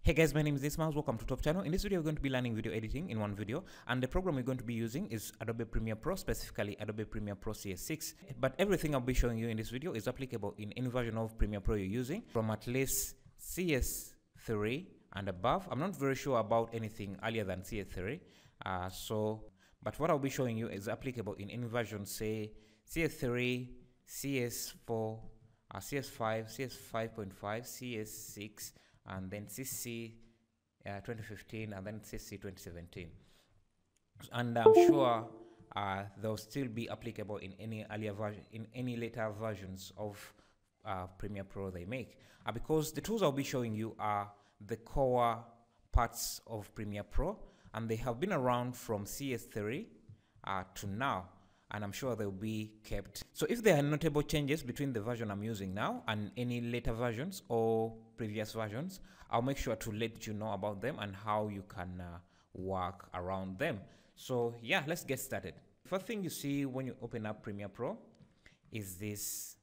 Hey guys, my name is Ismail. Welcome to Top Channel. In this video, we're going to be learning video editing in one video, and the program we're going to be using is Adobe Premiere Pro, specifically Adobe Premiere Pro CS6. But everything I'll be showing you in this video is applicable in any version of Premiere Pro you're using, from at least CS3 and above. I'm not very sure about anything earlier than CS3. But what I'll be showing you is applicable in any version, say CS3, CS4, CS5, CS5.5, CS6, and then CC 2015, and then CC 2017. And I'm sure they'll still be applicable in any earlier version, in any later versions of Premiere Pro they make. Because the tools I'll be showing you are the core parts of Premiere Pro, and they have been around from CS3 to now, and I'm sure they'll be kept. So if there are notable changes between the version I'm using now and any later versions or previous versions, I'll make sure to let you know about them and how you can work around them. So yeah, let's get started. First thing you see when you open up Premiere Pro is this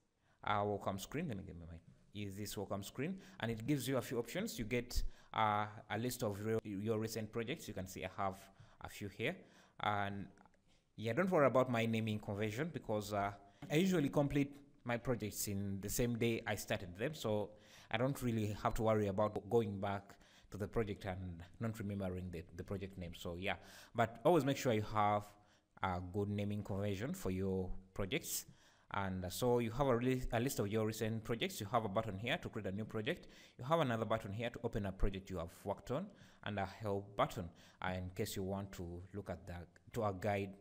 welcome screen. Let me get my mic. Is this welcome screen, and it gives you a few options. You get a list of your recent projects. You can see I have a few here, and yeah, don't worry about my naming convention, because I usually complete my projects in the same day I started them, so I don't really have to worry about going back to the project and not remembering the project name. So yeah, but always make sure you have a good naming convention for your projects. And so you have a list of your recent projects. You have a button here to create a new project. You have another button here to open a project you have worked on, and a help button in case you want to look at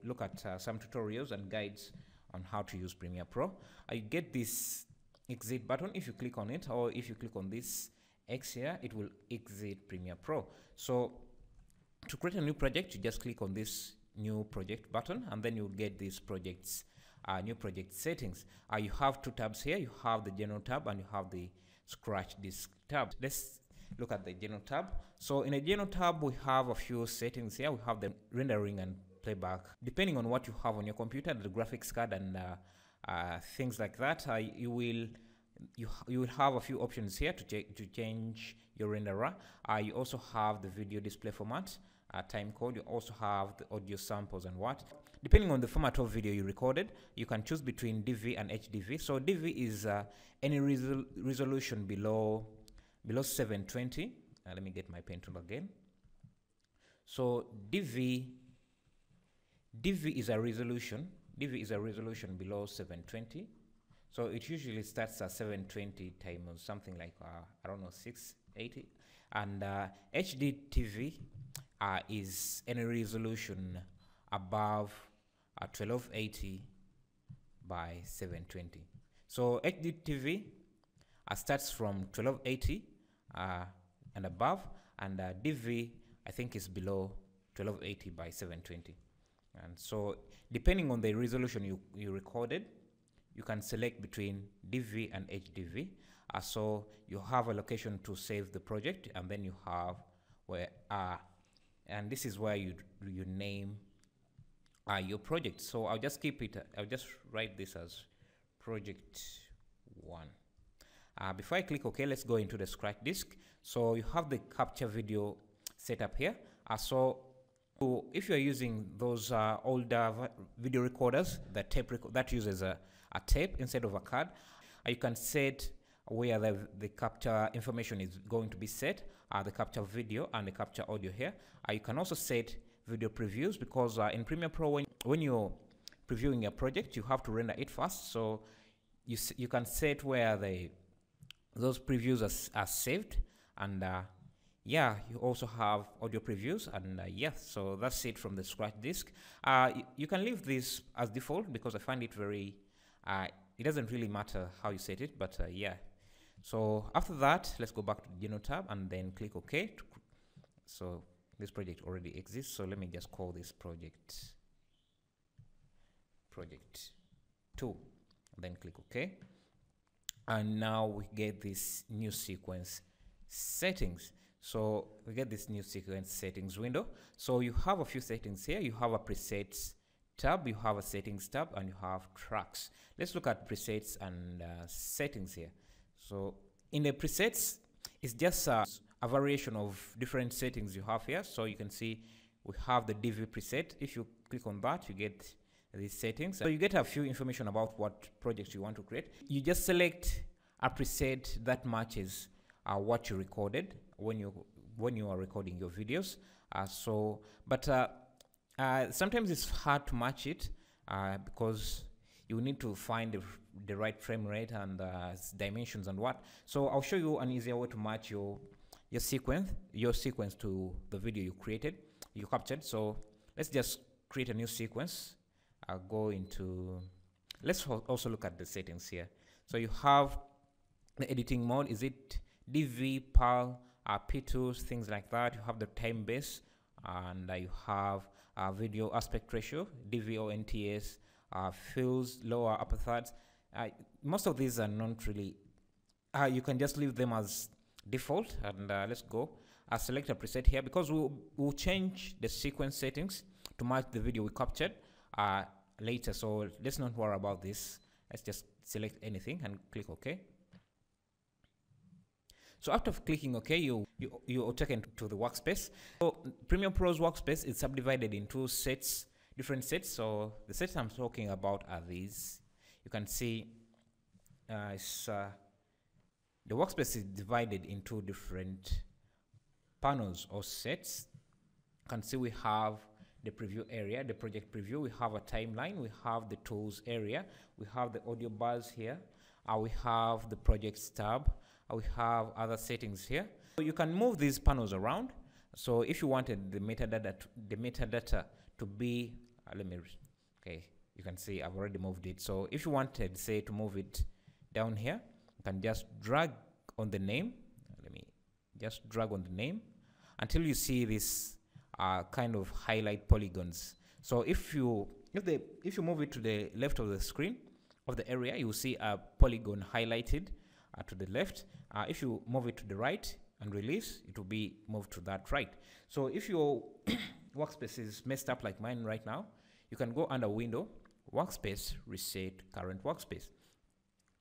look at some tutorials and guides on how to use Premiere Pro. You get this exit button. If you click on it, or if you click on this X here, it will exit Premiere Pro. So to create a new project, you just click on this new project button, and then you'll get these projects. New project settings. You have two tabs here. You have the general tab and you have the scratch disk tab. Let's look at the general tab. So in the general tab, we have a few settings here. We have the rendering and playback. Depending on what you have on your computer, the graphics card and things like that, you will have a few options here to change your renderer. You also have the video display format, time code. You also have the audio samples and what. Depending on the format of video you recorded, you can choose between DV and HDV. So DV is any resolution below 720. Let me get my pen tool again. So DV is a resolution. DV is a resolution below 720. So it usually starts at 720 times something like I don't know, 680. And HDTV is any resolution above 1280 by 720. So HDTV starts from 1280 and above, and DV I think is below 1280 by 720. And so depending on the resolution you recorded, you can select between DV and HDV. So you have a location to save the project, and then you have where and this is where you name your project. So I'll just keep it. I'll just write this as project 1. Before I click OK, let's go into the scratch disk. So you have the capture video setup here. So if you're using those older video recorders, that uses a tape instead of a card, you can set where the capture information is going to be set, the capture video and the capture audio here. You can also set video previews, because in Premiere Pro, when you're previewing a project, you have to render it first. So you can set where those previews are saved, and yeah, you also have audio previews, and yeah, so that's it from the scratch disk. You can leave this as default, because I find it very it doesn't really matter how you set it, but yeah. So after that, let's go back to the general tab and then click OK. So this project already exists, so let me just call this project 2, and then click OK. And now we get this new sequence settings. So we get this new sequence settings window. So you have a few settings here. You have a presets tab, you have a settings tab, and you have tracks. Let's look at presets and settings here. So in the presets, it's just a variation of different settings you have here. So you can see we have the DV preset. If you click on that, you get these settings. So you get a few information about what projects you want to create. You just select a preset that matches what you recorded when you are recording your videos. Sometimes it's hard to match it because you need to find the right frame rate and dimensions and what. So I'll show you an easier way to match your sequence to the video you captured. So let's just create a new sequence. I'll go into, let's also look at the settings here. So you have the editing mode. Is it DV, PAL, P2s, things like that. You have the time base, and you have video aspect ratio, DV or NTS, fills, lower, upper thirds. Most of these are not really, you can just leave them as default. And let's go. I'll select a preset here because we'll change the sequence settings to match the video we captured later. So let's not worry about this. Let's just select anything and click OK. So after clicking OK, you're taken to the workspace. So Premiere Pro's workspace is subdivided into sets, different sets. So the sets I'm talking about are these. You can see the workspace is divided into different panels or sets. You can see we have the preview area, the project preview. We have a timeline. We have the tools area. We have the audio bars here. We have the projects tab. We have other settings here. So you can move these panels around. So if you wanted the metadata to be, okay, you can see I've already moved it. So if you wanted, say, to move it down here, you can just drag on the name. Let me just drag on the name until you see this kind of highlight polygons. So if you move it to the left of the screen of the area, you will see a polygon highlighted to the left. If you move it to the right and release, it will be moved to that right. So if your workspace is messed up like mine right now, you can go under Window, Workspace, Reset Current Workspace.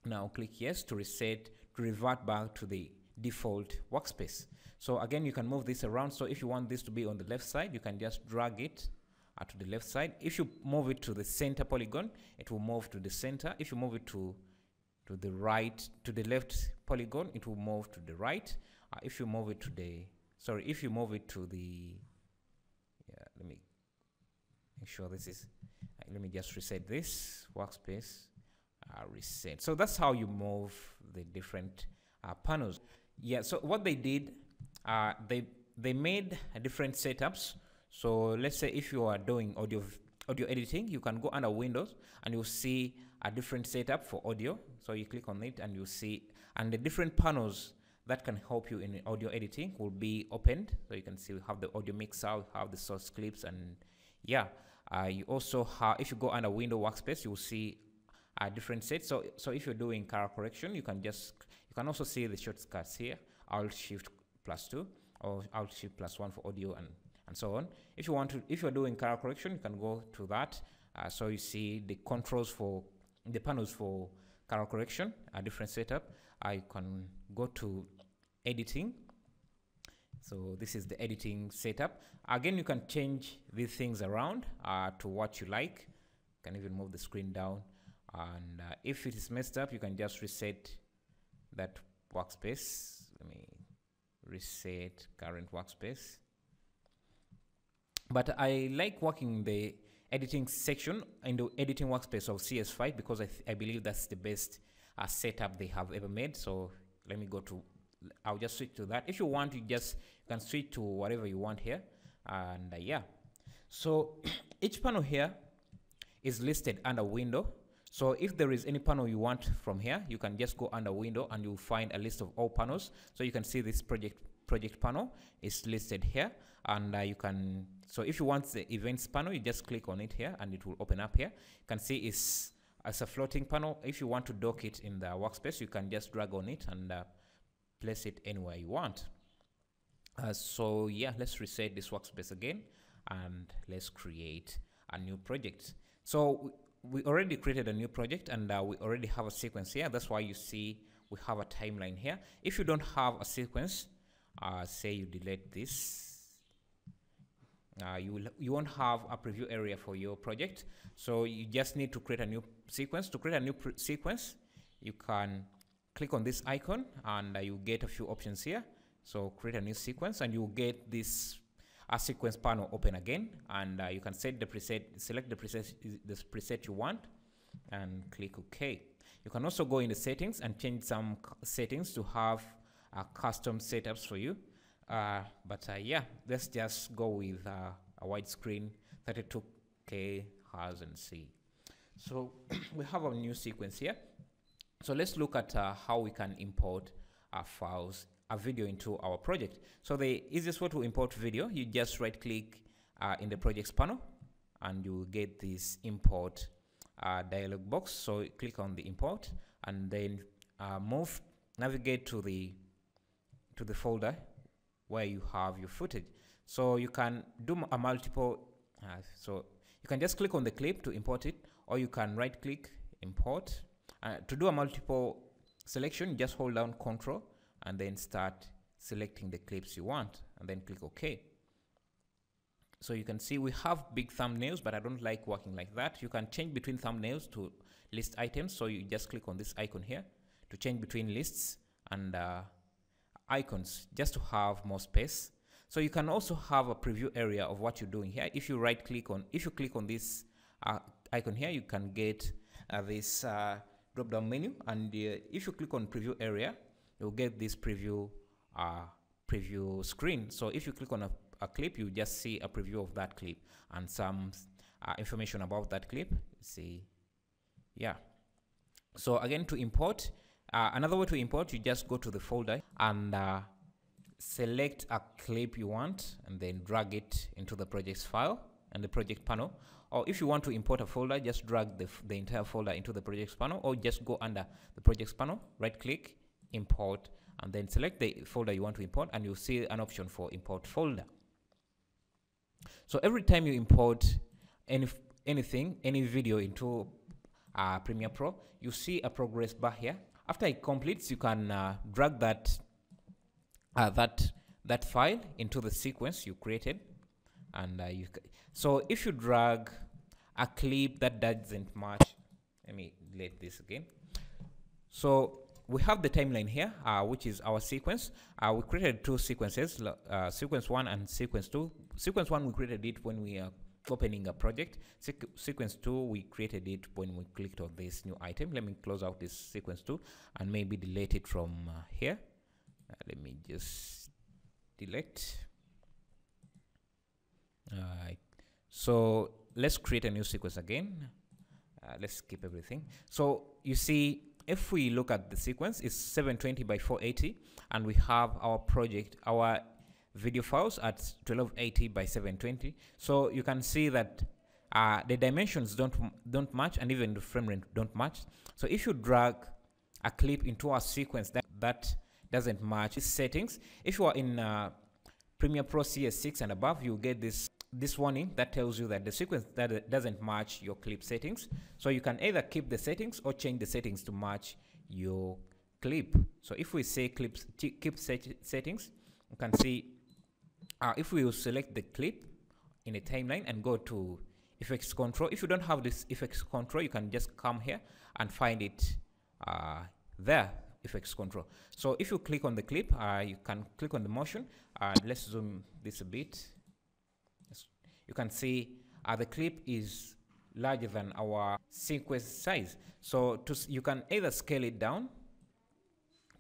Now click Yes to reset, to revert back to the default workspace. So again, you can move this around. So if you want this to be on the left side, you can just drag it to the left side. If you move it to the center polygon, it will move to the center. If you move it to the right, to the left polygon, it will move to the right. If you move it to the, if you move it to the, let me make sure this is, let me just reset this workspace, reset. So that's how you move the different panels. Yeah, so what they did, they made different setups. So let's say if you are doing audio editing, you can go under Windows and you'll see a different setup for audio. So you click on it and you see, and the different panels that can help you in audio editing will be opened. So you can see we have the audio mixer, we have the source clips, and yeah, you also have, if you go under Window Workspace, you will see a different sets. So if you're doing color correction, you can also see the shortcuts here, Alt-Shift+2 or Alt-Shift+1 for audio and so on. If you're doing color correction, you can go to that. So you see the controls for the panels for color correction, a different setup. I can go to editing. So this is the editing setup. Again, you can change these things around to what you like. You can even move the screen down. And if it is messed up, you can just reset that workspace. Let me reset current workspace. But I like working the editing section in the editing workspace of CS5 because I believe that's the best setup they have ever made. So let me go to, I'll just switch to that. If you want, you can switch to whatever you want here. And yeah, so each panel here is listed under Window. So if there is any panel you want from here, you can just go under Window and you'll find a list of all panels. So you can see this project panel is listed here, and you can, so if you want the events panel, you just click on it here and it will open up here. You can see it's as a floating panel. If you want to dock it in the workspace, you can just drag on it and place it anywhere you want. So yeah, let's reset this workspace again and let's create a new project. So we already created a new project and we already have a sequence here. That's why you see we have a timeline here. If you don't have a sequence, say you delete this, you won't have a preview area for your project. So you just need to create a new sequence. To create a new sequence, you can click on this icon and you get a few options here. So create a new sequence and you get this sequence panel open again, and you can set the preset, select the preset you want and click OK. You can also go in the settings and change some settings to have custom setups for you. Yeah, let's just go with a widescreen 32K Hz and see. So we have a new sequence here. So let's look at how we can import files, a video into our project. So the easiest way to import video, you just right click in the projects panel and you get this import dialog box. So click on the import and then navigate to the folder where you have your footage. So you can do a multiple, so you can just click on the clip to import it, or you can right click, import. To do a multiple selection, just hold down Ctrl and then start selecting the clips you want and then click OK. So you can see we have big thumbnails, but I don't like working like that. You can change between thumbnails to list items. So you just click on this icon here to change between lists and icons, just to have more space. So you can also have a preview area of what you're doing here. If you click on this icon here, you can get this drop down menu, and if you click on preview area, you'll get this preview screen. So if you click on a clip, you just see a preview of that clip and some information about that clip. See, yeah. So again, to import, another way to import, you just go to the folder and select a clip you want and then drag it into the projects file and the project panel. Or if you want to import a folder, just drag the entire folder into the projects panel, or just go under the projects panel, right click, import, and then select the folder you want to import, and you'll see an option for import folder. So every time you import any video into Premiere Pro, you see a progress bar here. After it completes, you can drag that file into the sequence you created, and so if you drag a clip that doesn't match, let me delete this again. So we have the timeline here, which is our sequence. We created two sequences, sequence 1 and sequence 2. Sequence 1, we created it when we are opening a project. Sequence 2, we created it when we clicked on this new item. Let me close out this sequence 2 and maybe delete it from here. Let me just delete. So let's create a new sequence again. Let's skip everything. So you see, if we look at the sequence, it's 720 by 480, and we have our project, our video files at 1280 by 720. So you can see that the dimensions don't match, and even the frame rate don't match. So if you drag a clip into a sequence that doesn't match its settings, if you are in Premiere Pro CS6 and above, you get this warning that tells you that the sequence that doesn't match your clip settings. So you can either keep the settings or change the settings to match your clip. So if we say keep settings, you can see if we will select the clip in a timeline and go to effects control. If you don't have this effects control, you can just come here and find it there, effects control. So if you click on the clip, you can click on the motion. Let's zoom this a bit. You can see the clip is larger than our sequence size. So you can either scale it down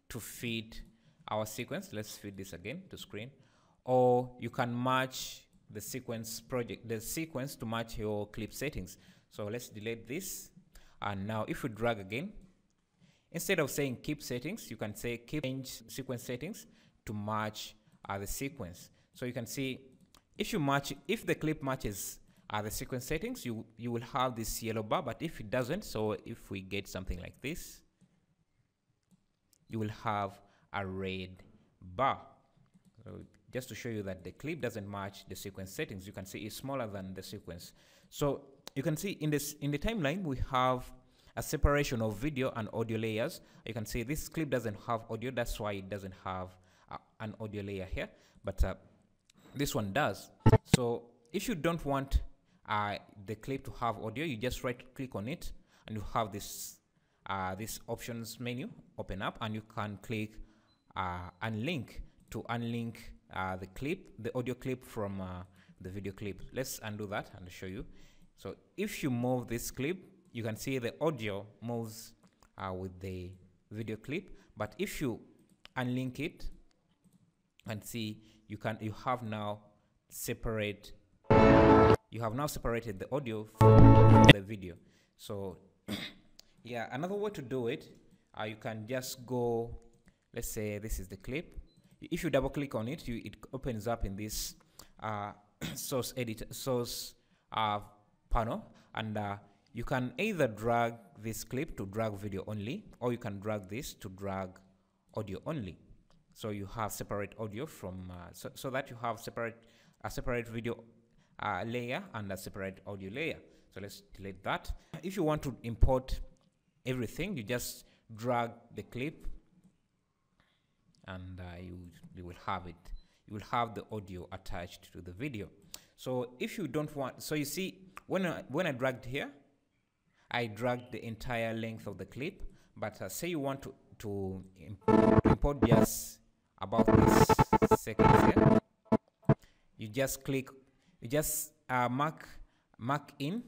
to fit our sequence. Let's fit this again to screen. Or you can match the sequence to match your clip settings. So let's delete this. And now if we drag again, instead of saying keep settings, you can say change sequence settings to match the sequence. So you can see if the clip matches the sequence settings, you will have this yellow bar, but if it doesn't, so if we get something like this, you will have a red bar. So just to show you that the clip doesn't match the sequence settings, you can see it's smaller than the sequence. So you can see in the timeline, we have a separation of video and audio layers. You can see this clip doesn't have audio, that's why it doesn't have an audio layer here, but this one does. So if you don't want the clip to have audio, you just right click on it and you have this options menu open up, and you can click unlink to unlink the audio clip from the video clip. Let's undo that and show you. So if you move this clip, you can see the audio moves with the video clip, but if you unlink it and see, you have now separated the audio from the video. So yeah, another way to do it, you can just go, let's say this is the clip. If you double click on it, it opens up in this source panel, and you can either drag this clip to drag video only, or you can drag this to drag audio only. So you have separate audio from so that you have a separate video layer and a separate audio layer. So let's delete that. If you want to import everything, you just drag the clip, and you will have it. You will have the audio attached to the video. So if you don't want, so you see, when I dragged here, I dragged the entire length of the clip. But say you want to import just about this seconds here, you just click, you just mark in,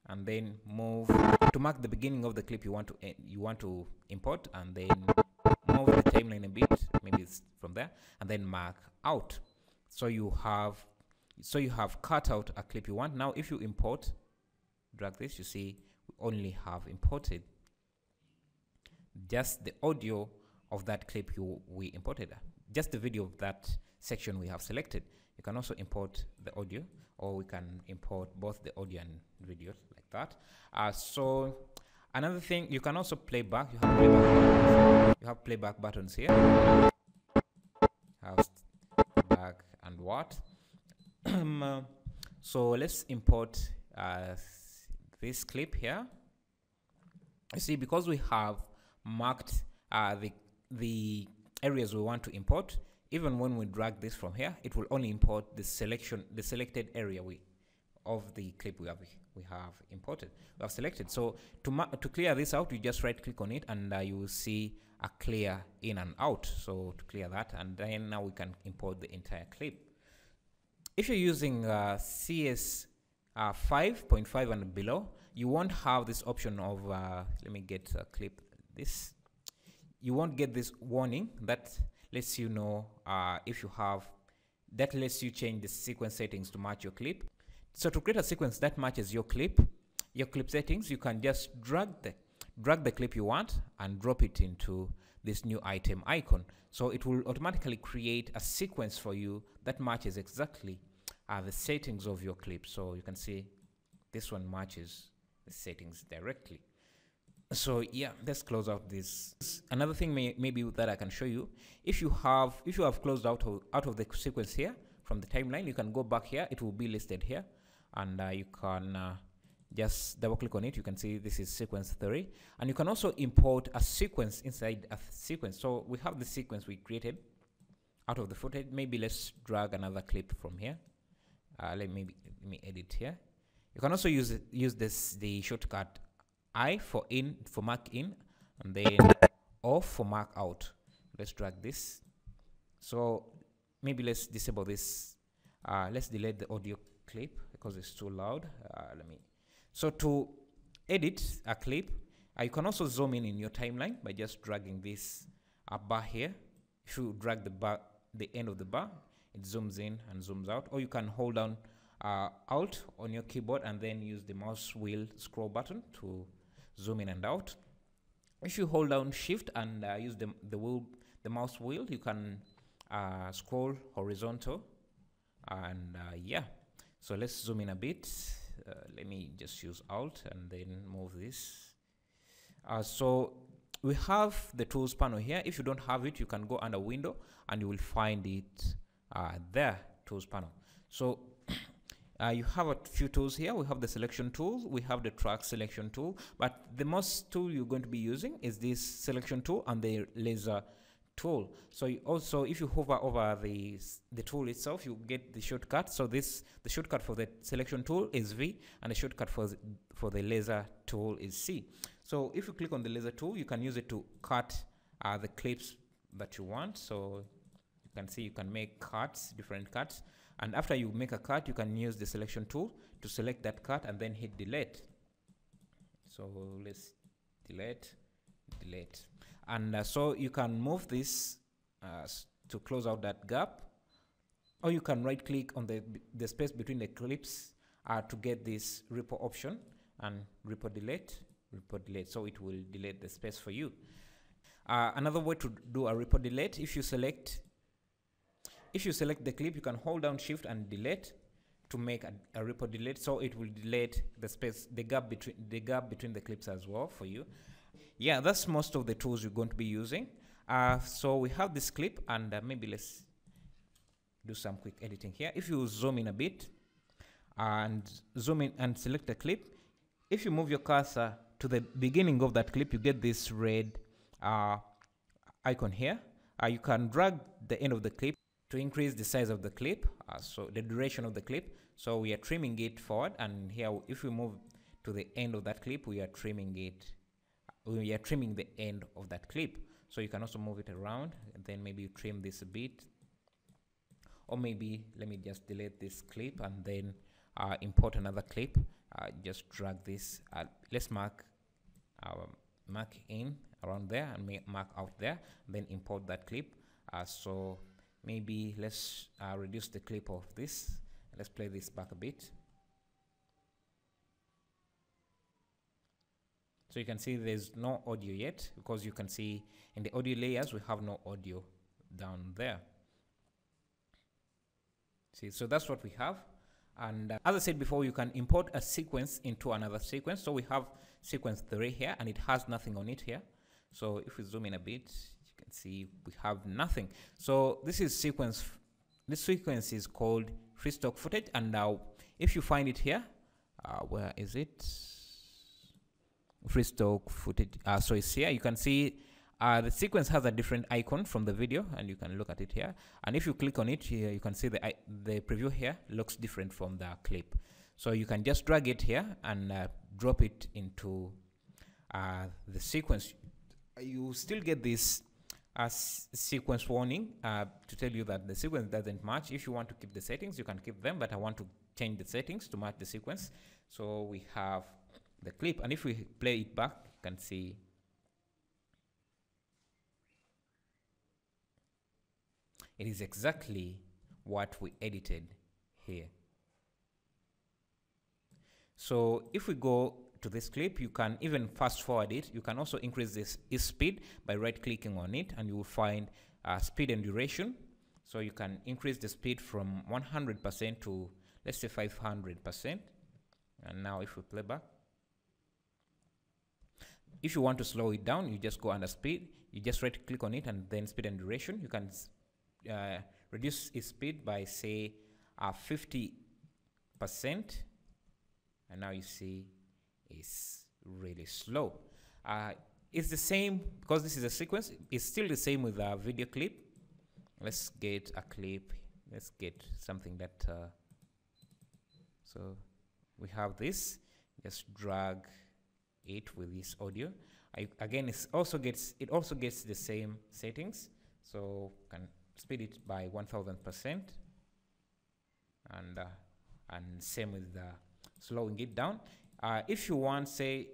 and then move to mark the beginning of the clip you want to import, and then move the timeline a bit, maybe it's from there, and then mark out. So you have cut out a clip you want. Now if you import, drag this, you see we only have imported just the audio of that clip we imported, just the video of that section we have selected. You can also import the audio, or we can import both the audio and video like that. So another thing, you can also play back. You have playback buttons here. Have back and what? So let's import this clip here. You see, because we have marked the areas we want to import, even when we drag this from here, it will only import the selected area of the clip we have imported, we have selected. So to clear this out, you just right click on it, and you will see a clear in and out. So to clear that, and then now we can import the entire clip. If you're using CS 5.5 and below, you won't have this option of let me get a clip. This, you won't get this warning that lets you know if you have, that lets you change the sequence settings to match your clip. So to create a sequence that matches your clip settings, you can just drag the clip you want and drop it into this new item icon. So it will automatically create a sequence for you that matches exactly the settings of your clip. So you can see this one matches the settings directly. So yeah, let's close out this. Another thing maybe that I can show you, if you have closed out of the sequence here from the timeline, you can go back here. It will be listed here, and you can just double click on it. You can see this is sequence 3, and you can also import a sequence inside a sequence. So we have the sequence we created out of the footage. Maybe let's drag another clip from here. Let me edit here. You can also use the shortcut I for mark in, and then off for mark out. Let's drag this. So maybe let's disable this. Let's delete the audio clip because it's too loud. So to edit a clip, you can also zoom in your timeline by just dragging this bar here. If you drag the end of the bar, it zooms in and zooms out. Or you can hold down Alt on your keyboard and then use the mouse wheel scroll button to zoom in and out. If you hold down Shift and use the mouse wheel, you can scroll horizontal. And yeah, so let's zoom in a bit. Let me just use Alt and then move this. So we have the tools panel here. If you don't have it, you can go under Window and you will find it there, tools panel. So you have a few tools here. We have the selection tool, we have the track selection tool, but the most tool you're going to be using is this selection tool and the laser tool. So you also, if you hover over the tool itself, you get the shortcut. So the shortcut for the selection tool is V, and the shortcut for the laser tool is C. So if you click on the laser tool, you can use it to cut the clips that you want. So you can see you can make cuts, different cuts, and after you make a cut, you can use the selection tool to select that cut and then hit delete. So let's delete, and so you can move this to close out that gap, or you can right click on the space between the clips to get this repo option and repo delete, so it will delete the space for you. Another way to do a repo delete, if you select the clip, you can hold down shift and delete to make a repo delete, so it will delete the space, the gap between the clips as well for you. Yeah, that's most of the tools you're going to be using. So we have this clip, and maybe let's do some quick editing here. If you zoom in a bit and zoom in and select the clip, if you move your cursor to the beginning of that clip, you get this red icon here. You can drag the end of the clip to increase the size of the clip, so the duration of the clip. So we are trimming it forward, and here if we move to the end of that clip, we are trimming the end of that clip. So you can also move it around, and then maybe you trim this a bit, or maybe let me just delete this clip and then import another clip. Just drag this, let's mark in around there and mark out there, then import that clip. So maybe let's reduce the clip of this. Let's play this back a bit. So you can see there's no audio yet, because you can see in the audio layers we have no audio down there. See, so that's what we have. And as I said before, you can import a sequence into another sequence. So we have sequence 3 here, and it has nothing on it here. So if we zoom in a bit, you can see we have nothing. So this sequence is called free stock footage. And now if you find it here, where is it? Free stock footage. So it's here. You can see the sequence has a different icon from the video, and you can look at it here. And if you click on it here, you can see the preview here looks different from the clip. So you can just drag it here and drop it into the sequence. You still get this sequence warning to tell you that the sequence doesn't match. If you want to keep the settings, you can keep them, but I want to change the settings to match the sequence. So we have the clip, and if we play it back, you can see it is exactly what we edited here. So if we go to this clip, you can even fast forward it. You can also increase this speed by right clicking on it, and you will find speed and duration. So you can increase the speed from 100% to, let's say, 500%. And now if we play back, if you want to slow it down, you just go under speed, you just right click on it, and then speed and duration. You can reduce its speed by, say, 50%, and now you see it's really slow. It's the same, because this is a sequence, it's still the same with a video clip. Let's get a clip, let's get something that so we have this, just drag it with this audio. Again, it also gets the same settings, so can speed it by 1000%, and same with slowing it down. If you want, say,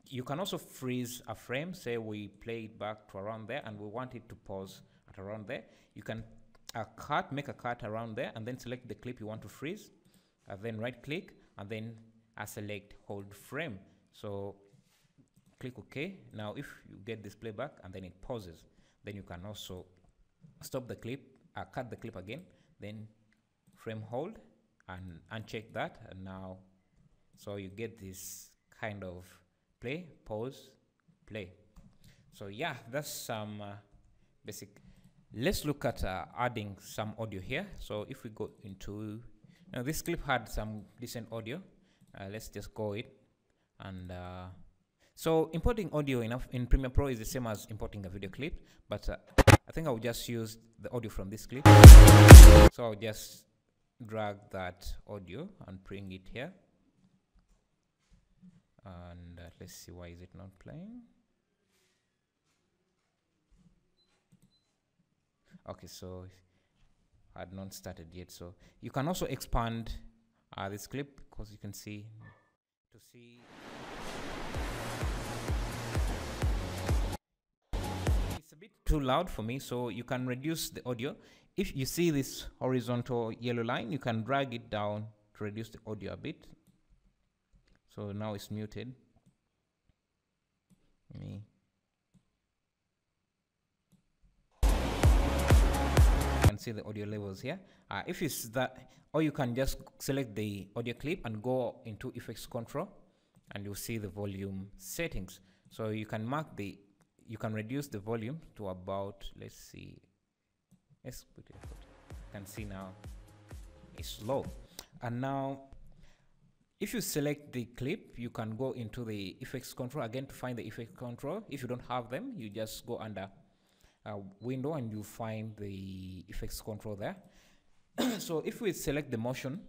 you can also freeze a frame. Say we play it back to around there, and we want it to pause at around there. You can make a cut around there, and then select the clip you want to freeze, then right click, and then select hold frame. So click OK. Now if you get this playback and then it pauses, then you can also stop the clip, cut the clip again, then frame hold and uncheck that, and now so you get this kind of play, pause, play. So yeah, that's some basic. Let's look at adding some audio here. So if we go into, now this clip had some decent audio. Let's just go it, and so importing audio in Premiere Pro is the same as importing a video clip, but I think I'll just use the audio from this clip. So I'll just drag that audio and bring it here. And let's see, why is it not playing? Okay, so I had not started yet. So you can also expand this clip, because you can see it's a bit too loud for me, so you can reduce the audio. If you see this horizontal yellow line, you can drag it down to reduce the audio a bit. So now it's muted. You can see the audio levels here. If it's that, or you can just select the audio clip and go into effects control, and you'll see the volume settings. So you can you can reduce the volume to about, let's see, let's put it. You can see now it's low. And now, if you select the clip, you can go into the effects control again to find the effect control. If you don't have them, you just go under window and you find the effects control there. So if we select the motion,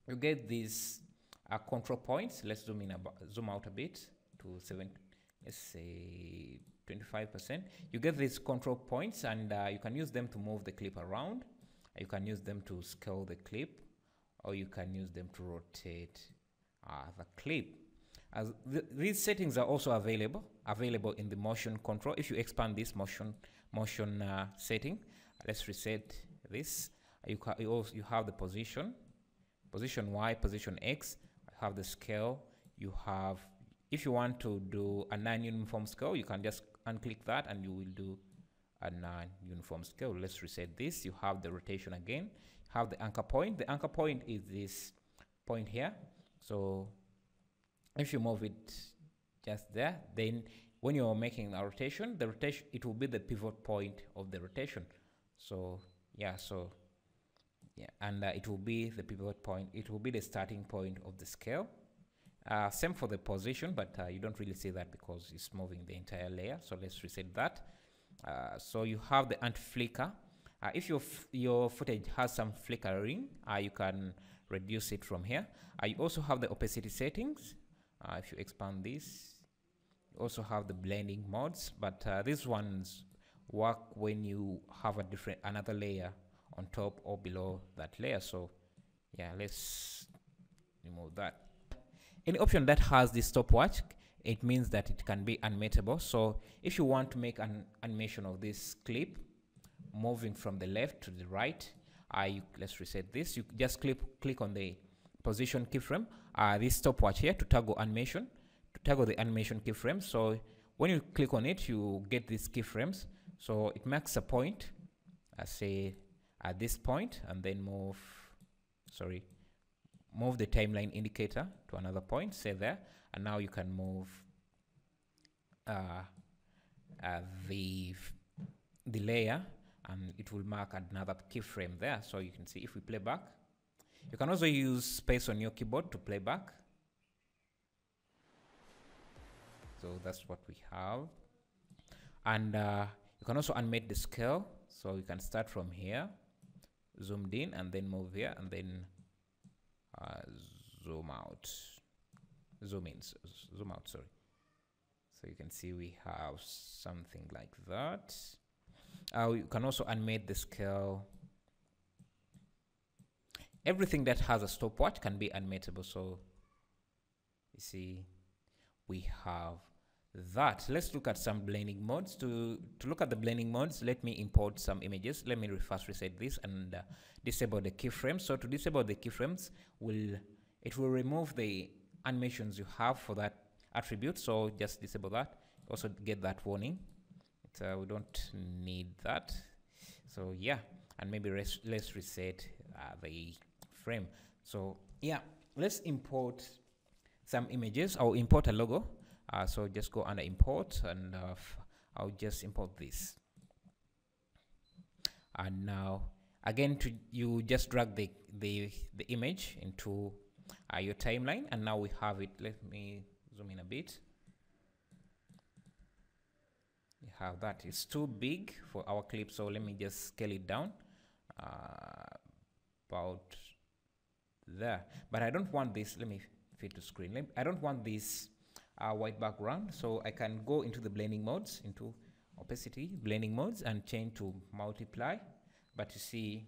you get these control points. Let's zoom out a bit to let's say 25%. You get these control points, and you can use them to move the clip around. You can use them to scale the clip, or you can use them to rotate the clip. These settings are also available in the motion control. If you expand this motion setting, let's reset this. You have the position Y, position X. You have the scale. You have, if you want to do a non-uniform scale, you can just unclick that and you will do a non-uniform scale. Let's reset this. You have the rotation again. You have the anchor point. The anchor point is this point here. So if you move it just there, then when you're making a rotation, it will be the pivot point of the rotation. So yeah, and it will be the pivot point. It will be the starting point of the scale. Same for the position, but you don't really see that because it's moving the entire layer. So let's reset that. So you have the anti-flicker. If your footage has some flickering, you can reduce it from here. You also have the opacity settings. If you expand this, you also have the blending modes, but these ones work when you have another layer on top or below that layer. So yeah, let's remove that. Any option that has this stopwatch, it means that it can be animatable. So if you want to make an animation of this clip moving from the left to the right, let's reset this. You just click on the position keyframe, this stopwatch here, to toggle animation, to toggle the animation keyframe. So when you click on it, you get these keyframes. So it marks a point, say at this point, and then move the timeline indicator to another point, say there, and now you can move the layer, and it will mark another keyframe there. So you can see if we play back, you can also use space on your keyboard to play back. So that's what we have. And you can also animate the scale. So you can start from here, zoomed in, and then move here, and then zoom out, zoom in, zoom out, sorry. So you can see we have something like that. You can also animate the scale. Everything that has a stopwatch can be animatable. So you see we have that. Let's look at some blending modes. To look at the blending modes, let me import some images. Let me first reset this and disable the keyframes. So to disable the keyframes, it will remove the animations you have for that attribute. So just disable that. Also get that warning. We don't need that. So yeah, and maybe let's reset the frame. So yeah, let's import some images. I'll import a logo. So just go under import, and I'll just import this. And now again, you just drag the image into your timeline, and now we have it. Let me zoom in a bit. You have that. It's too big for our clip, so let me just scale it down about there. But I don't want this. Let me fit to screen. I don't want this white background, so I can go into the blending modes, into opacity, blending modes, and change to multiply. But you see,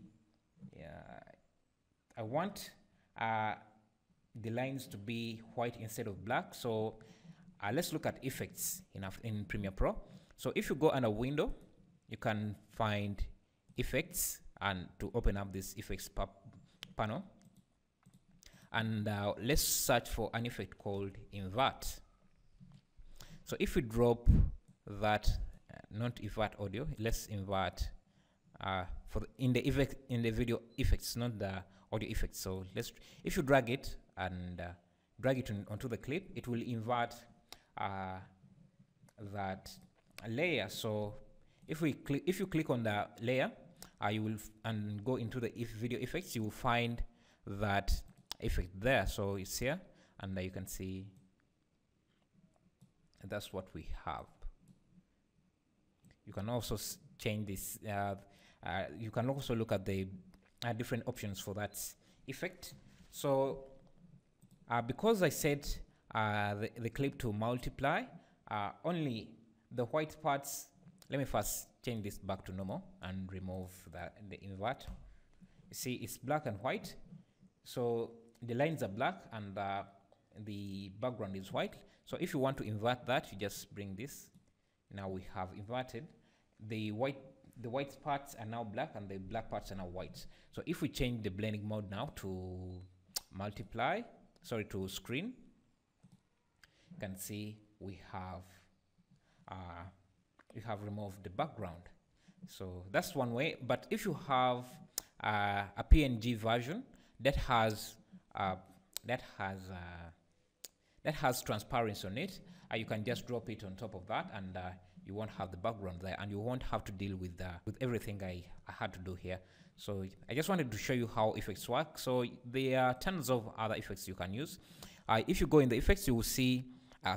I want the lines to be white instead of black. So let's look at effects in Premiere Pro. So if you go under window, you can find effects, and to open up this effects panel, and let's search for an effect called invert. So if we drop that, not invert audio, let's invert in the video effects, not the audio effects. So if you drag it and drag it onto the clip, it will invert that layer. So if you click on the layer, you will and go into the video effects, you will find that effect there. So it's here, and you can see that's what we have. You can also change this. You can also look at the different options for that effect. So because I set the clip to multiply, only the white parts. Let me first change this back to normal and remove the invert. You see, it's black and white. So the lines are black and the background is white. So if you want to invert that, you just bring this. Now we have inverted. The white parts are now black and the black parts are now white. So if we change the blending mode now to to screen, you can see we have removed the background. So that's one way. But if you have a PNG version that has transparency on it, you can just drop it on top of that, and you won't have the background there, and you won't have to deal with everything I had to do here. So I just wanted to show you how effects work. So there are tons of other effects you can use. If you go in the effects, you will see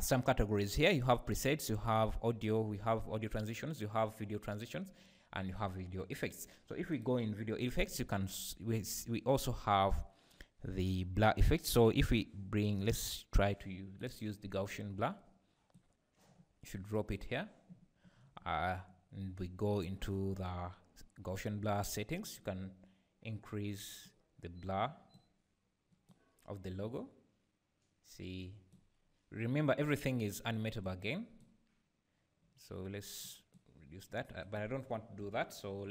some categories here. You have presets, you have audio, we have audio transitions, you have video transitions, and you have video effects. So if we go in video effects, we also have the blur effect. So if we let's use the Gaussian blur. If you drop it here, and we go into the Gaussian blur settings, you can increase the blur of the logo. See, remember everything is animatable again. So let's reduce that, but I don't want to do that. So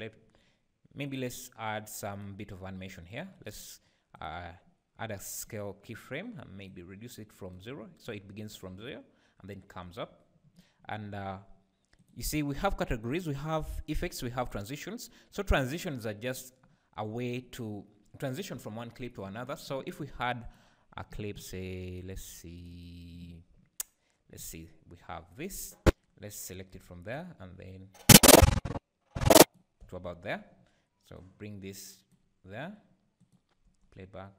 maybe let's add some bit of animation here. Let's add a scale keyframe and maybe reduce it from 0. So it begins from 0 and then comes up. And you see, we have categories, we have effects, we have transitions. So transitions are just a way to transition from one clip to another. So if we had a clip, say, let's see, we have this. Let's select it from there and then to about there. So bring this there, play back.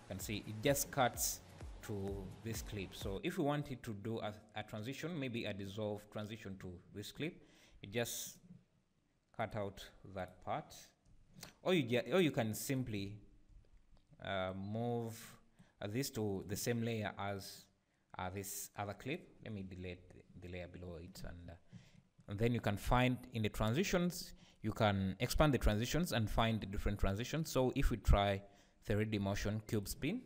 You can see it just cuts to this clip. So if we wanted to do a transition, maybe a dissolve transition to this clip, you just cut out that part, or you can simply move this to the same layer as this other clip. Let me delete the layer below it, and then you can find in the transitions, you can expand the transitions and find the different transitions. So if we try 3D motion cube spin,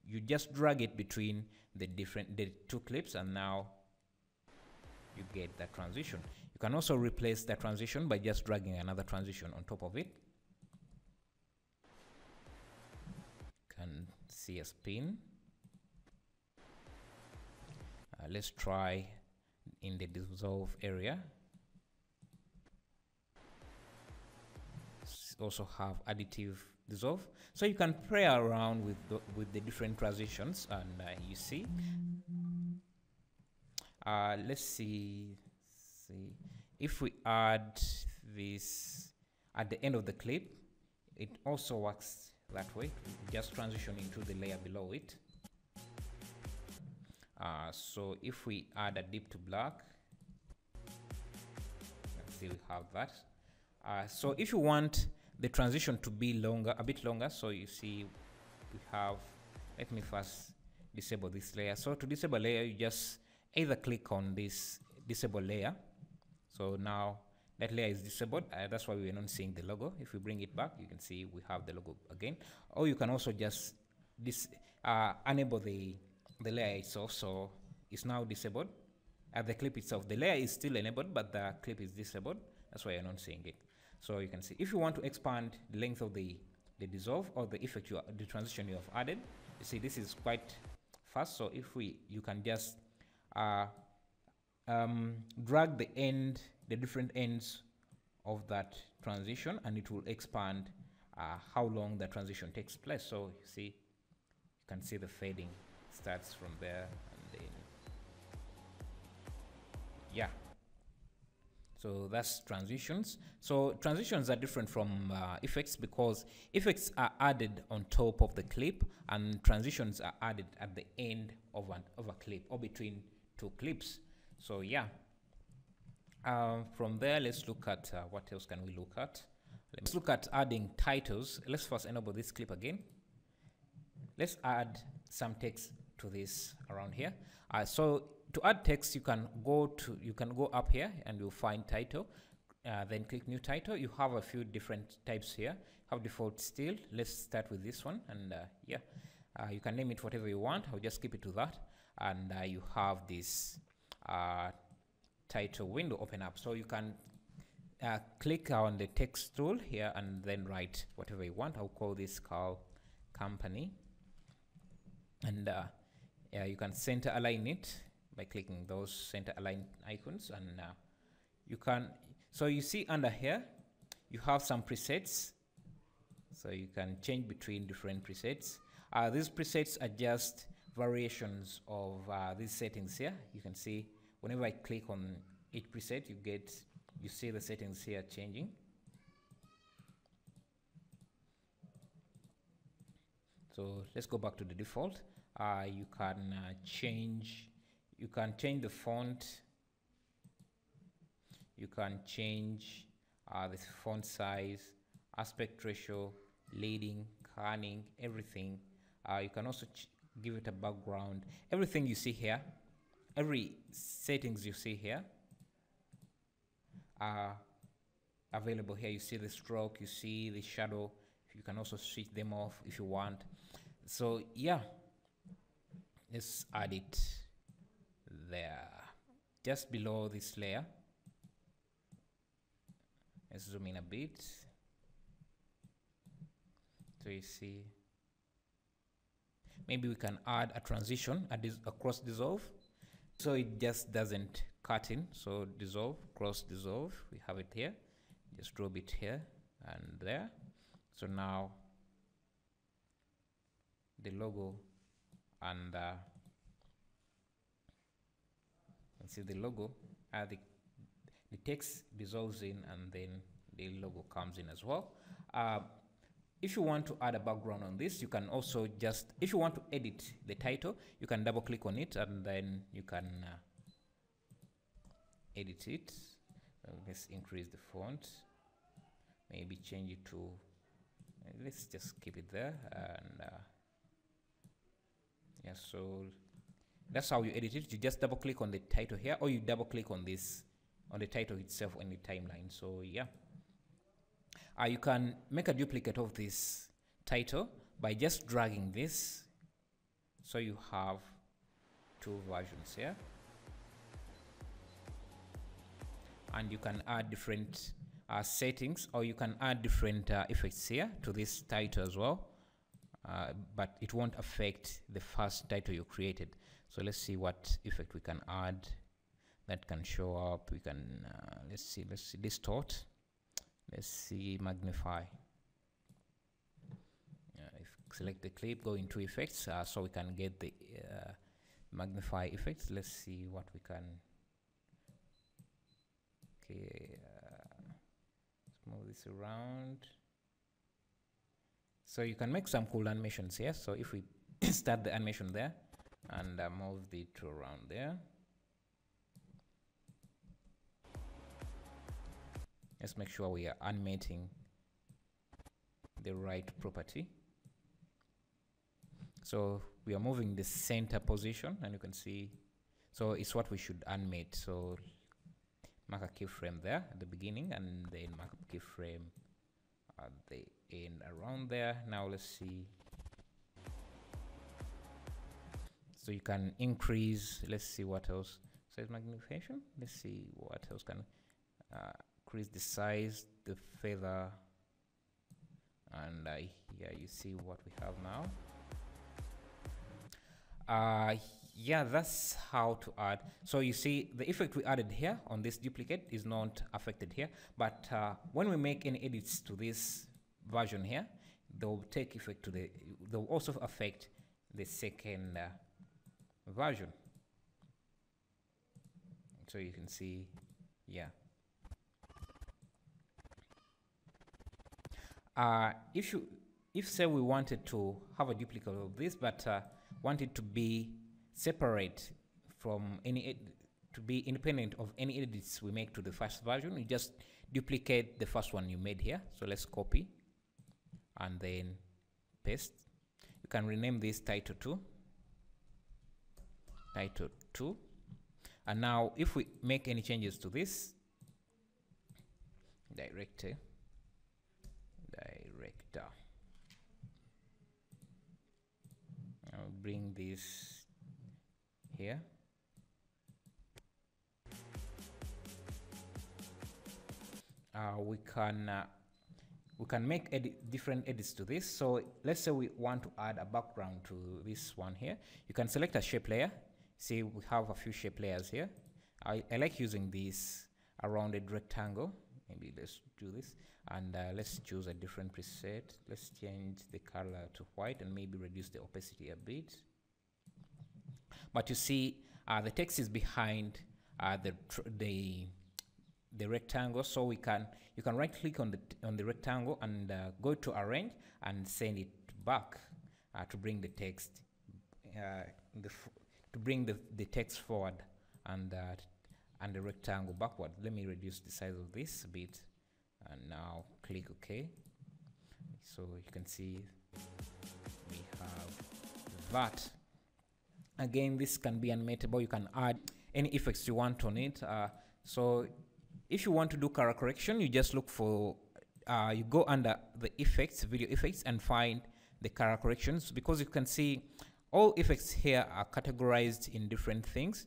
you just drag it between the two clips, and now you get that transition. You can also replace that transition by just dragging another transition on top of it. You can see a spin. Let's try in the dissolve area. Also have additive dissolve, so you can play around with the different transitions, and you see. Let's see if we add this at the end of the clip, it also works that way. Just transition into the layer below it. So if we add a dip to black, see we have that. So if you want the transition to be longer, a bit longer, so you see we have, let me first disable this layer. So to disable layer, you just either click on this disable layer. So now that layer is disabled. That's why we're not seeing the logo. If we bring it back, you can see we have the logo again. Or you can also just enable the layer itself. So it's now disabled. The clip itself, the layer is still enabled, but the clip is disabled. That's why you're not seeing it. So you can see if you want to expand the length of the dissolve or the effect, the transition you have added, you see this is quite fast. So if you can just drag the different ends of that transition, and it will expand how long the transition takes place. So you see, you can see the fading starts from there, and then yeah. So that's transitions. So transitions are different from effects, because effects are added on top of the clip, and transitions are added at the end of a clip or between two clips. So yeah. From there, let's look at what else can we look at. Let's look at adding titles. Let's first enable this clip again. Let's add some text to this around here. So to add text, you can go up here and you'll find title. Then click new title. You have a few different types here. Have default still. Let's start with this one, and yeah, you can name it whatever you want. I'll just keep it to that, and you have this title window open up. So you can click on the text tool here and then write whatever you want. I'll call this company, and you can center align it by clicking those center align icons, and you can, so you see under here you have some presets, so you can change between different presets. These presets are just variations of these settings here. You can see whenever I click on each preset, you see the settings here changing. So let's go back to the default. You can change the font. You can change the font size, aspect ratio, leading, kerning, everything. You can also give it a background. Everything you see here, every settings you see here are available here. You see the stroke, you see the shadow. You can also switch them off if you want. So yeah, let's add it there, just below this layer. Let's zoom in a bit. So you see, maybe we can add a transition, a cross dissolve, so it just doesn't cut in. So dissolve, cross dissolve, we have it here. Just drop it here and there. So now the logo and you see the logo, the text dissolves in, and then the logo comes in as well. If you want to add a background on this, you can also just, if you want to edit the title, you can double click on it, and then you can edit it. Let's increase the font, maybe change it to, let's just keep it there, and yeah, so that's how you edit it. You just double click on the title here, or you double click on this, on the title itself on the timeline. So yeah, you can make a duplicate of this title by just dragging this. So you have two versions here, and you can add different settings, or you can add different effects here to this title as well, but it won't affect the first title you created. So let's see what effect we can add that can show up. We can let's see distort, let's see magnify. Select the clip, go into effects, so we can get the magnify effects. Let's see what we can. Okay, let's move this around. So you can make some cool animations here. So if we start the animation there and move it around there, Let's make sure we are animating the right property. So we are moving the center position, and you can see, so it's what we should animate. So mark a keyframe there at the beginning, and then mark a keyframe at the end around there. Now let's see. So you can increase, let's see what else. Size magnification. Let's see what else can increase the size, the feather, and here you see what we have now. Yeah, that's how to add. So you see the effect we added here on this duplicate is not affected here, but when we make any edits to this version here, they'll take effect to they'll also affect the second version. So you can see, yeah. If say we wanted to have a duplicate of this, but want it to be separate from to be independent of any edits we make to the first version, you just duplicate the first one you made here. So let's copy and then paste. You can rename this title 2. Title 2. And now if we make any changes to this, director, I'll bring this here. We can make different edits to this. So let's say we want to add a background to this one here. You can select a shape layer. See, we have a few shape layers here. I like using this a rounded rectangle. Maybe let's do this, and let's choose a different preset. Let's change the color to white and maybe reduce the opacity a bit. But you see, the text is behind the rectangle, so you can right click on the rectangle and go to arrange and send it back to bring the text the text forward and the rectangle backward. Let me reduce the size of this a bit, and now click OK. So you can see we have that. Again, this can be animatable. You can add any effects you want on it. So if you want to do color correction, you just look for you go under the effects, video effects, and find the color corrections, because you can see all effects here are categorized in different things.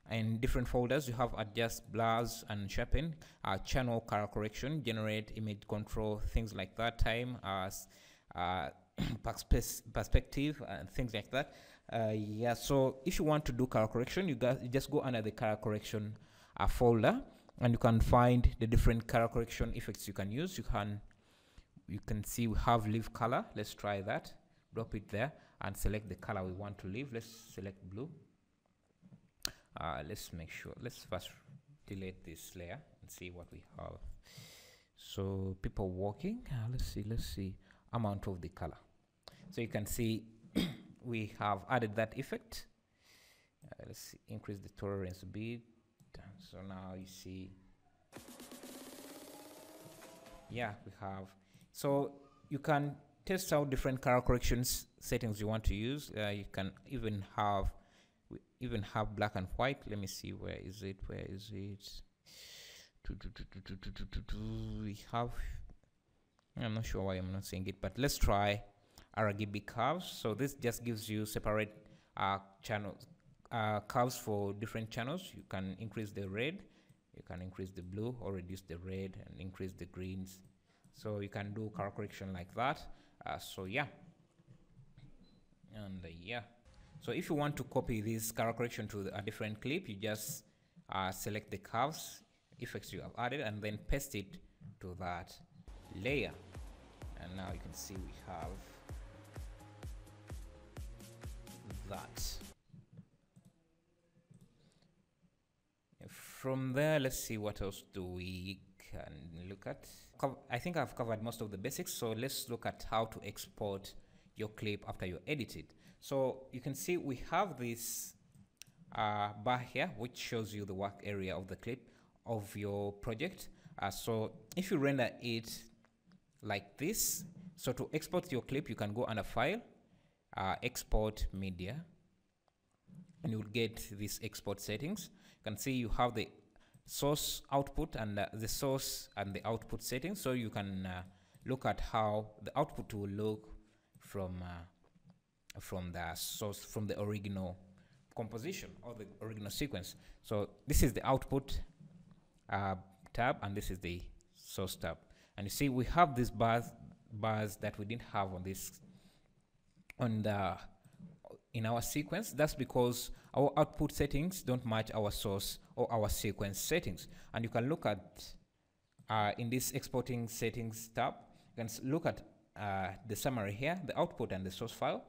In different folders, you have adjust, blurs, and sharpen, channel color correction, generate, image control, things like that, time, perspective, and things like that. Yeah, so if you want to do color correction, you just go under the color correction folder, and you can find the different color correction effects you can use. You can see we have leave color. Let's try that. Drop it there and select the color we want to leave. Let's select blue. Let's make sure. Let's first delete this layer and see what we have. So people walking. Let's see amount of the color. So you can see we have added that effect. Let's see, increase the tolerance a bit. So now you see, yeah, we have. So you can test out different color corrections settings you want to use. You can even have black and white. Let me see, where is it? We have, I'm not sure why I'm not seeing it, but let's try RGB curves. So this just gives you separate channels, curves for different channels. You can increase the red, you can increase the blue, or reduce the red and increase the greens. So you can do color correction like that. So yeah, and yeah. So if you want to copy this color correction to a different clip, you just select the curves effects you have added and then paste it to that layer. And now you can see we have that. From there, let's see what else do we can look at. I think I've covered most of the basics, so let's look at how to export your clip after you edit it. So you can see we have this bar here which shows you the work area of the clip of your project. So if you render it like this, so to export your clip, you can go under File, Export Media, and you'll get these export settings. You can see you have the source output and the source and the output settings, so you can look at how the output will look from the source, from the original composition or the original sequence. So this is the output tab, and this is the source tab, and you see we have these bars that we didn't have on this in our sequence. That's because our output settings don't match our source or our sequence settings. And you can look at in this exporting settings tab, you can look at the summary here, the output and the source file.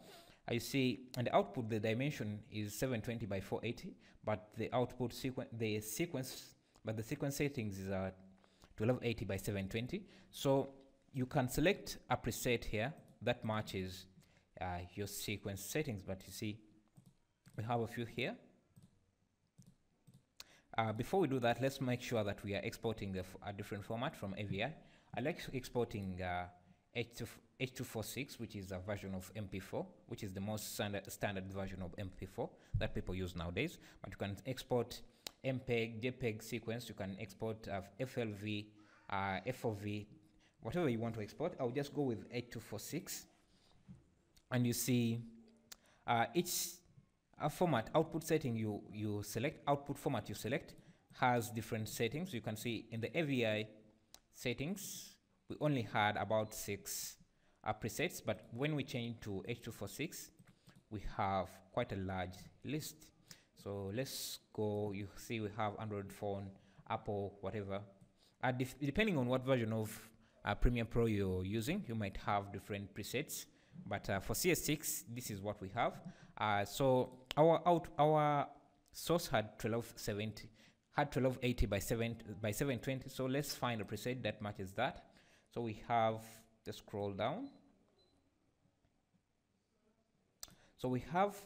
You see, and the output, the dimension is 720 by 480, but the output sequence, the sequence settings is 1280 by 720. So you can select a preset here that matches your sequence settings, but you see we have a few here. Before we do that, let's make sure that we are exporting a different format from AVI. I like exporting H246, which is a version of MP4, which is the most standard version of MP4 that people use nowadays. But you can export MPEG, JPEG sequence, you can export FLV, FOV, whatever you want to export. I'll just go with H246. And you see each format, output setting you select, output format you select has different settings. You can see in the AVI settings, we only had about 6 presets, but when we change to H246, we have quite a large list. So let's go, you see we have Android phone, Apple, whatever. Depending on what version of Premiere Pro you're using, you might have different presets. But for CS6, this is what we have. So our source had 1280 by 720. So let's find a preset that matches that. So we have, just scroll down. So we have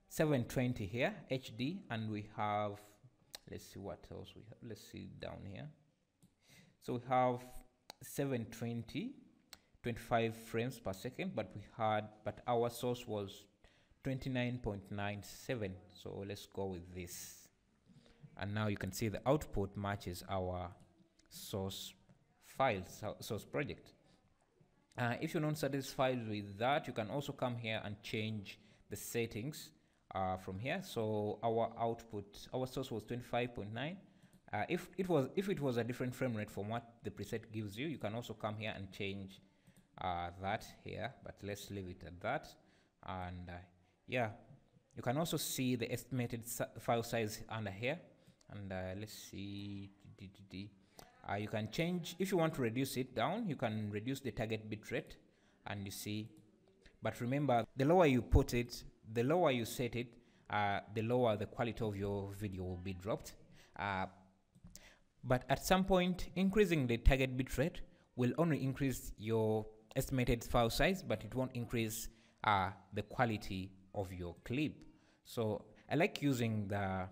720 here, HD, and we have, let's see what else we have. Let's see down here. So we have 720. 25 frames per second, but our source was 29.97. So let's go with this, and now you can see the output matches our source file, source project. If you're not satisfied with that, you can also come here and change the settings from here. So our output, our source was 25.9. If it was a different frame rate from what the preset gives you, you can also come here and change that here, but let's leave it at that. And yeah, you can also see the estimated file size under here, and let's see, you can change, if you want to reduce it down, you can reduce the target bitrate, and you see, but remember, the lower you put it, the lower you set it, the lower the quality of your video will be dropped. But at some point, increasing the target bitrate will only increase your estimated file size, but it won't increase the quality of your clip. So I like using the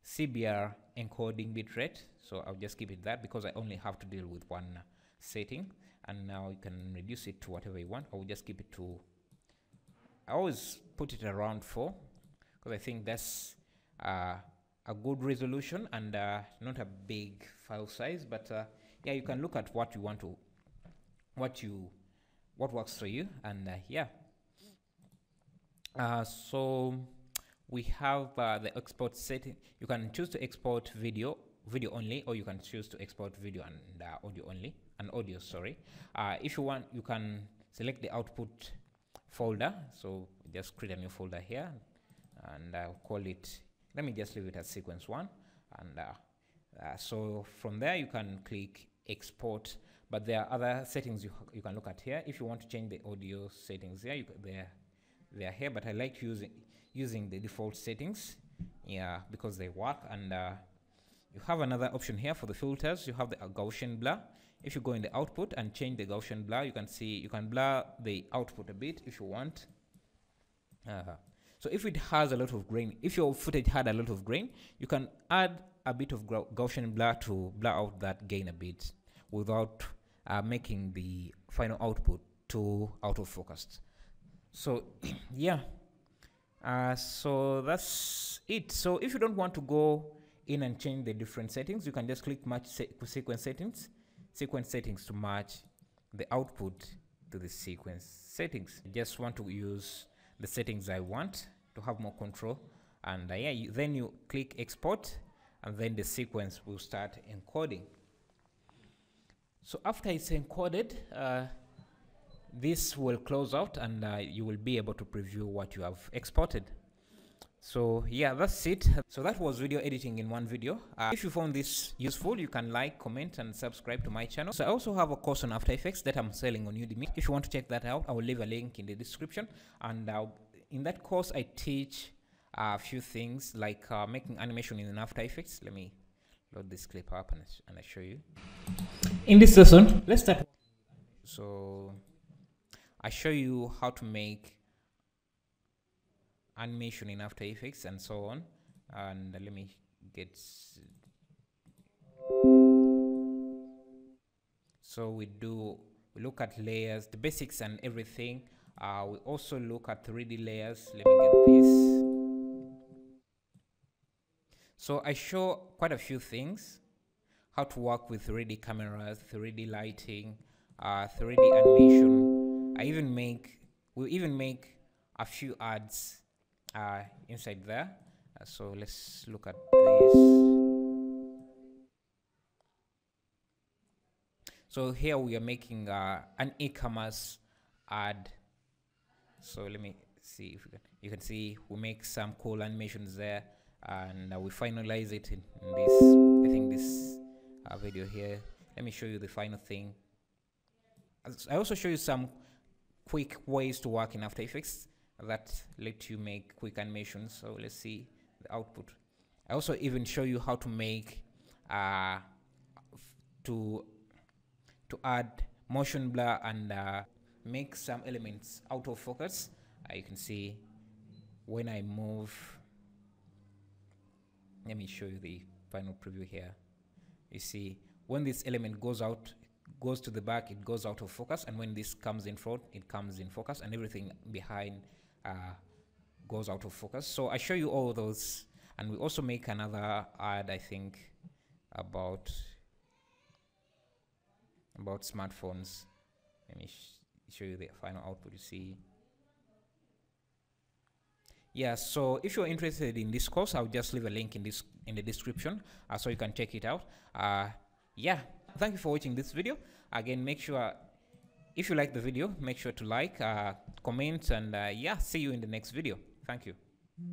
CBR encoding bitrate, so I'll just keep it that because I only have to deal with one setting. And now you can reduce it to whatever you want. I'll just keep it to, I always put it around 4 because I think that's a good resolution and not a big file size. But yeah, you can look at what you want to, what works for you. And yeah, so we have the export setting. You can choose to export video only, or you can choose to export video and audio, sorry. If you want, you can select the output folder. So just create a new folder here, and I'll call it, let me just leave it as sequence 1. And so from there you can click export, but there are other settings you can look at here. If you want to change the audio settings here, they are here, but I like using the default settings, yeah, because they work. And you have another option here for the filters. You have the Gaussian blur. If you go in the output and change the Gaussian blur, you can see you can blur the output a bit if you want. So if it has a lot of grain, if your footage had a lot of grain, you can add a bit of Gaussian blur to blur out that gain a bit. without making the final output too out of focus. So yeah, so that's it. So if you don't want to go in and change the different settings, you can just click match sequence settings to match the output to the sequence settings. I just want to use the settings I want to have more control, and yeah, then you click export, and then the sequence will start encoding. So after it's encoded, this will close out, and you will be able to preview what you have exported. So yeah, that's it. So that was video editing in one video. If you found this useful, you can like, comment, and subscribe to my channel. So I also have a course on After Effects that I'm selling on Udemy. If you want to check that out, I will leave a link in the description. And in that course, I teach a few things like making animation in After Effects. Let me load this clip up and I show you. In this lesson, let's start. So I show you how to make animation in After Effects and so on. And let me get. So we look at layers, the basics and everything. We also look at 3D layers. Let me get this. So I show quite a few things: how to work with 3D cameras, 3D lighting, 3D animation. We even make a few ads inside there. So let's look at this. So here we are making an ecommerce ad. So let me see if you can see we make some cool animations there, and we finalize it in this, I think this video here. Let me show you the final thing. I also show you some quick ways to work in After Effects that let you make quick animations. So let's see the output. I also even show you how to make to add motion blur and make some elements out of focus. You can see when I move. Let me show you the final preview here. You see when this element goes to the back, it goes out of focus, and when this comes in front, it comes in focus, and everything behind goes out of focus. So I show you all those, and we also make another ad, I think, about smartphones. Let me show you the final output. You see. Yeah, so if you're interested in this course, I'll just leave a link in the description, so you can check it out. Yeah, thank you for watching this video. Again, make sure, if you like the video, make sure to like, comment, and yeah, see you in the next video. Thank you.